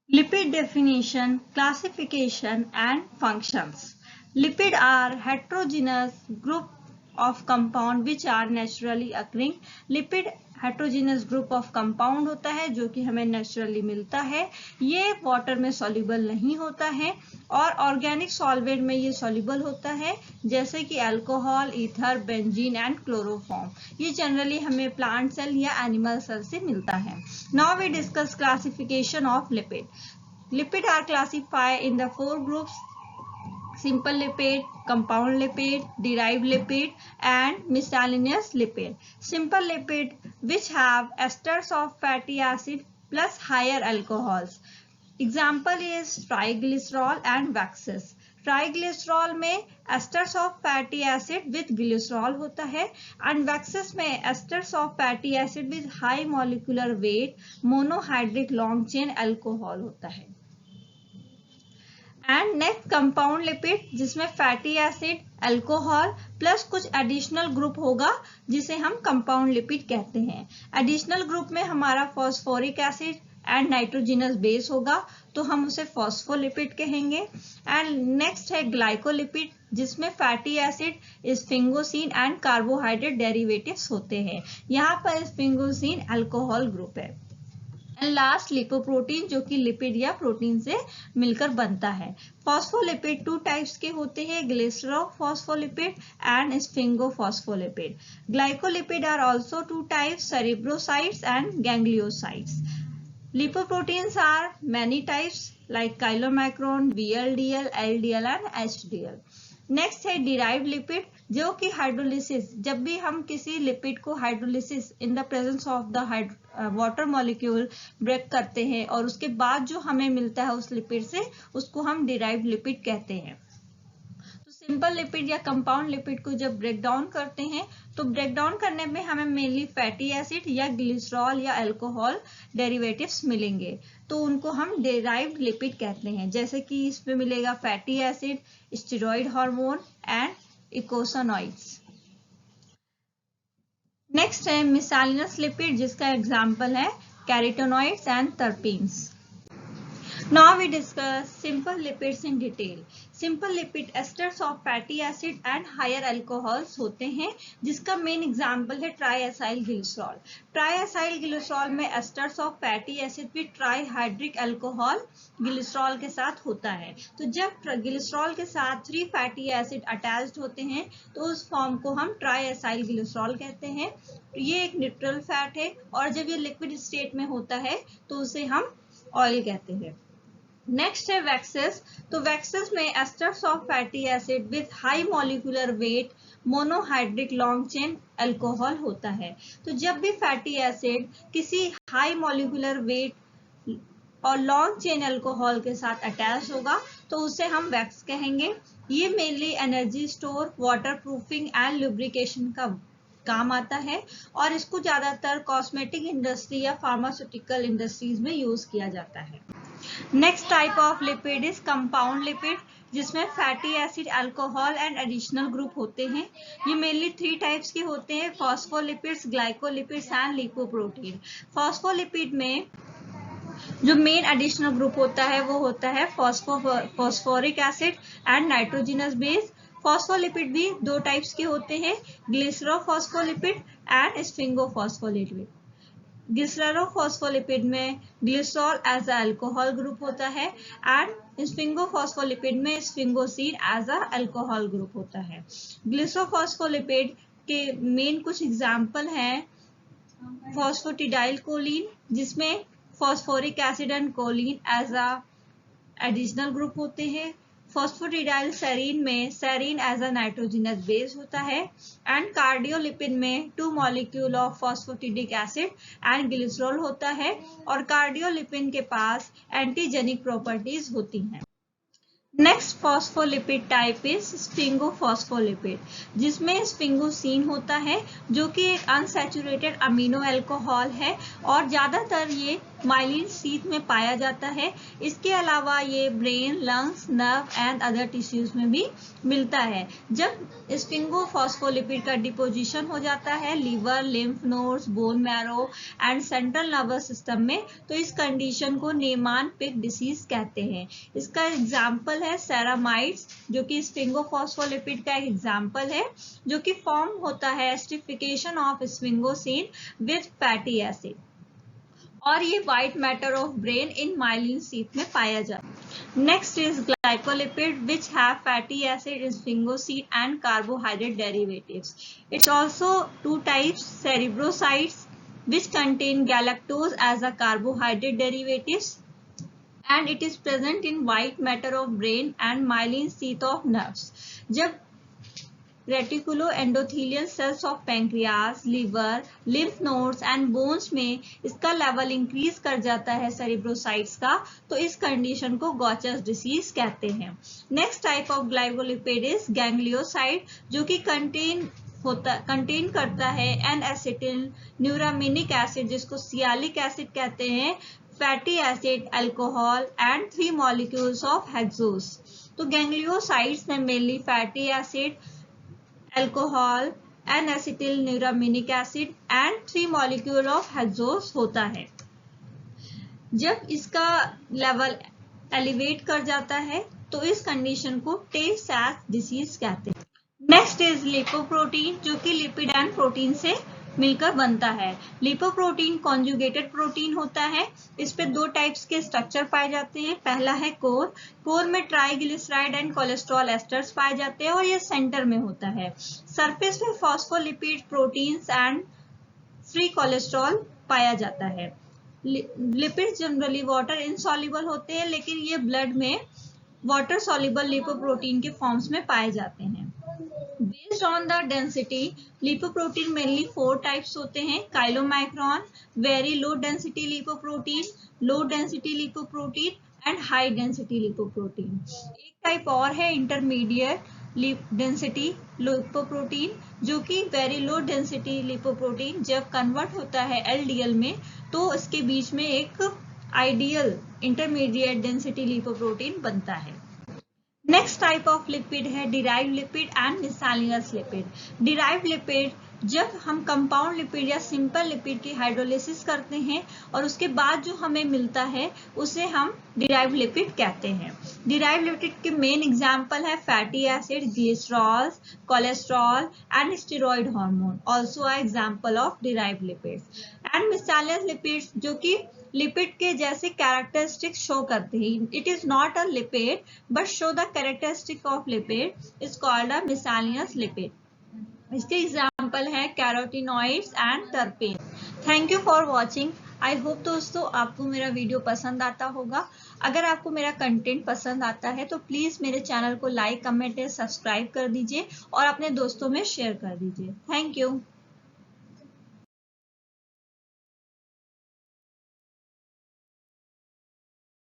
Lipid definition, classification and functions. Lipid are heterogeneous group of compound which are naturally occurring. Lipid heterogeneous group of compound होता है जो कि हमें naturally मिलता है। ये वाटर में सॉल्युबल नहीं होता है और ऑर्गेनिक सॉल्वेंट में ये सॉल्युबल होता है, जैसे कि alcohol, ether, benzene and chloroform. ये जनरली हमें प्लांट सेल या एनिमल सेल से मिलता है। Now we discuss classification of lipid. Lipid are classified in the 4 groups: simple lipid, compound lipid, derived lipid and miscellaneous lipid. Simple lipid which have esters of fatty acid plus higher alcohols. Example is triglycerol and waxes. Triglycerol में asters of fatty acid with glycerol होता है and waxes में asters of fatty acid with high molecular weight monohydric long chain alcohol होता है। And next compound lipid, जिसमें fatty acid, alcohol plus कुछ additional group होगा जिसे हम कंपाउंड लिपिड कहते हैं। एडिशनल ग्रुप में हमारा phosphoric acid and nitrogenous base होगा तो हम उसे फॉस्फोलिपिड कहेंगे। एंड नेक्स्ट है ग्लाइकोलिपिड, जिसमें fatty acid, sphingosine and carbohydrate derivatives होते हैं। यहाँ पर स्फिंगोसिन अल्कोहल ग्रुप है। एंड लास्ट लिपोप्रोटीन, जो कि लिपिड या प्रोटीन से मिलकर बनता है। फॉस्फोलिपिड 2 टाइप्स के होते हैं, glycerophospholipid and sphingophospholipid. Glycolipid are also 2 types, cerebrosides and gangliosides. Lipoproteins are many types like chylomicron, VLDL, LDL and HDL. Next है डिराइव्ड लिपिड, जो कि हाइड्रोलिसिस, जब भी हम किसी लिपिड को hydrolysis in the presence of the water molecule break करते हैं और उसके बाद जो हमें मिलता है उस लिपिड से, उसको हम डिराइव्ड लिपिड कहते हैं। सिंपल लिपिड या कंपाउंड लिपिड को जब ब्रेक डाउन करते हैं तो ब्रेक डाउन करने में हमें मेनली फैटी एसिड या ग्लिसरॉल या अल्कोहल डेरिवेटिव्स मिलेंगे, तो उनको हम डेराइव्ड लिपिड कहते हैं। जैसे कि इसमें मिलेगा fatty acid, steroid hormone and eicosanoids. Next है मिसैलिनस लिपिड, जिसका एग्जांपल है carotenoids and terpenes. Now we discuss simple lipids in detail. Simple lipid esters of fatty acid and higher alcohols होते हैं, जिसका मेन एग्जाम्पल है ट्राईएसाइल glycerol. ट्राईएसाइल glycerol में asters of fatty acid भी trihydric alcohol glycerol के साथ होता है। तो जब ग्लिसरॉल के साथ 3 फैटी एसिड अटैच्ड होते हैं तो उस फॉर्म को हम ट्राईएसाइल ग्लिसरॉल कहते हैं। ये एक न्यूट्रल फैट है और जब ये लिक्विड स्टेट में होता है तो उसे हम ऑयल कहते हैं। नेक्स्ट है वैक्सेस। तो वैक्सेस में asters of fatty acid with high molecular weight monohydric long chain alcohol होता है। तो जब भी फैटी एसिड किसी हाई मॉलिक्यूलर वेट और लॉन्ग चेन अल्कोहल के साथ अटैच होगा तो उसे हम वैक्स कहेंगे। ये mainly energy store, waterproofing and lubrication का काम आता है और इसको ज्यादातर कॉस्मेटिक इंडस्ट्री या फार्मास्यूटिकल इंडस्ट्रीज में यूज किया जाता है। Next type of lipid is compound lipid, जिसमें fatty acid, alcohol and additional group होते हैं। ये मेनली 3 टाइप्स के होते हैं, phospholipids, glycolipids and lipoprotein. Phospholipid में जो मेन एडिशनल ग्रुप होता है वो होता है phosphoric acid and nitrogenous base. Phospholipid भी 2 टाइप्स के होते हैं, ग्लिसरोफॉस्फोलिपिड एंड स्फिंगोफॉस्फोलिपिड। ग्लिसरोफॉस्फोलिपिड में glycerol as a alcohol group होता है एंड स्फिंगोफॉस्फोलिपिड में sphingosine as a alcohol group होता है। ग्लिसरोफॉस्फोलिपिड के मेन कुछ एग्जाम्पल हैं, फॉस्फेटिडाइल कोलिन, जिसमें phosphoric acid and choline as a additional group होते हैं। फॉस्फेटिडाइल सेरीन में serine as a nitrogenous base होता है एंड कार्डियोलिपिड में 2 molecule of phosphatidic acid and glycerol होता है और कार्डियोलिपिड के पास एंटीजेनिक प्रॉपर्टीज होती हैं। नेक्स्ट फॉस्फोलिपिड टाइप इज स्फिंगोफॉस्फोलिपिड, जिसमें स्फिंगोसिन होता है जो कि एक अनसैचुरेटेड अमीनो अल्कोहल है और ज्यादातर ये माइलिन शीथ में पाया जाता है। इसके अलावा ये brain, lungs, nerve and other tissues में भी मिलता है। जब स्फिंगोफॉस्फोलिपिड का डिपोजिशन हो जाता है liver, lymph nodes, bone marrow and central nervous system में, तो इस कंडीशन को नेमान-पिक डिसीज कहते हैं। इसका एग्जाम्पल है सेरामाइड्स, जो कि स्फिंगोफॉस्फोलिपिड का एक एग्जाम्पल है, जो कि फॉर्म होता है esterification of sphingosine with fatty acid, और ये white matter of brain in myelin sheath में पाया जाता है। Next is glycolipid which have fatty acid, sphingosine and carbohydrate derivatives. It's also two types, cerebrosides which contain galactose as a carbohydrate derivatives, and it is present in white matter of brain and myelin sheath of nerves. जब reticulo endothelial cells of pancreas, liver, lymph nodes and bones में इसका level increase कर जाता है सेरिब्रोसाइट्स का, तो इस condition को गॉचर्स डिसीज कहते हैं। Next type of glycolipid is ganglioside, जो कि कंटेन करता है एन एसिटिल न्यूरामिनिक एसिड, जिसको सियालिक एसिड कहते हैं, fatty acid, alcohol and 3 molecules of hexose. तो गैंग्लियोसाइड्स में mainly fatty acid, alcohol, N acetyl neuraminic acid and 3 molecule of hexose होता है। जब इसका लेवल एलिवेट कर जाता है तो इस कंडीशन को टे सैच डिसीज कहते हैं। नेक्स्ट इज लिपोप्रोटीन, जो कि लिपिड एंड प्रोटीन से मिलकर बनता है। लिपोप्रोटीन कॉन्जुगेटेड प्रोटीन होता है। इस पे 2 टाइप्स के स्ट्रक्चर पाए जाते हैं। पहला है कोर, कोर में ट्राइग्लिसराइड एंड कोलेस्ट्रॉल एस्टर्स पाए जाते हैं और ये सेंटर में होता है। सरफेस पे phospholipid, proteins and free cholesterol पाया जाता है। लिपिड्स जनरली वाटर इनसॉल्युबल होते हैं, लेकिन ये ब्लड में वाटर सॉल्युबल लिपोप्रोटीन के फॉर्म्स में पाए जाते हैं। Based on the density, lipoprotein mainly 4 types होते हैं: chylomicron, very low density lipoprotein, low density lipoprotein and high density lipoprotein. एक टाइप और है intermediate density lipoprotein, जो कि very low density lipoprotein जब कन्वर्ट होता है LDL में, तो इसके बीच में एक ideal intermediate density lipoprotein बनता है। नेक्स्ट टाइप ऑफ लिपिड है derived lipid and miscellaneous lipid. Derived lipid, जब हम कंपाउंड लिपिड या सिंपल लिपिड की हाइड्रोलिसिस करते हैं और उसके बाद जो हमें मिलता है उसे हम डिराइव्ड लिपिड कहते हैं। डिराइव्ड लिपिड के मेन एग्जांपल है fatty acid, glycerol, cholesterol and steroid hormone, also a example of derived lipids. And miscellaneous lipids, जो कि लिपिड के जैसे कैरेक्टरिस्टिक्स शो करते हैं। It is not a lipid but show the characteristic of lipid is called a miscellaneous lipid. इसके example है carotenoids and terpene. Thank you for watching. I hope दोस्तों आपको मेरा वीडियो पसंद आता होगा। अगर आपको मेरा कंटेंट पसंद आता है तो प्लीज मेरे चैनल को लाइक, कमेंट और सब्सक्राइब कर दीजिए और अपने दोस्तों में शेयर कर दीजिए। Thank you.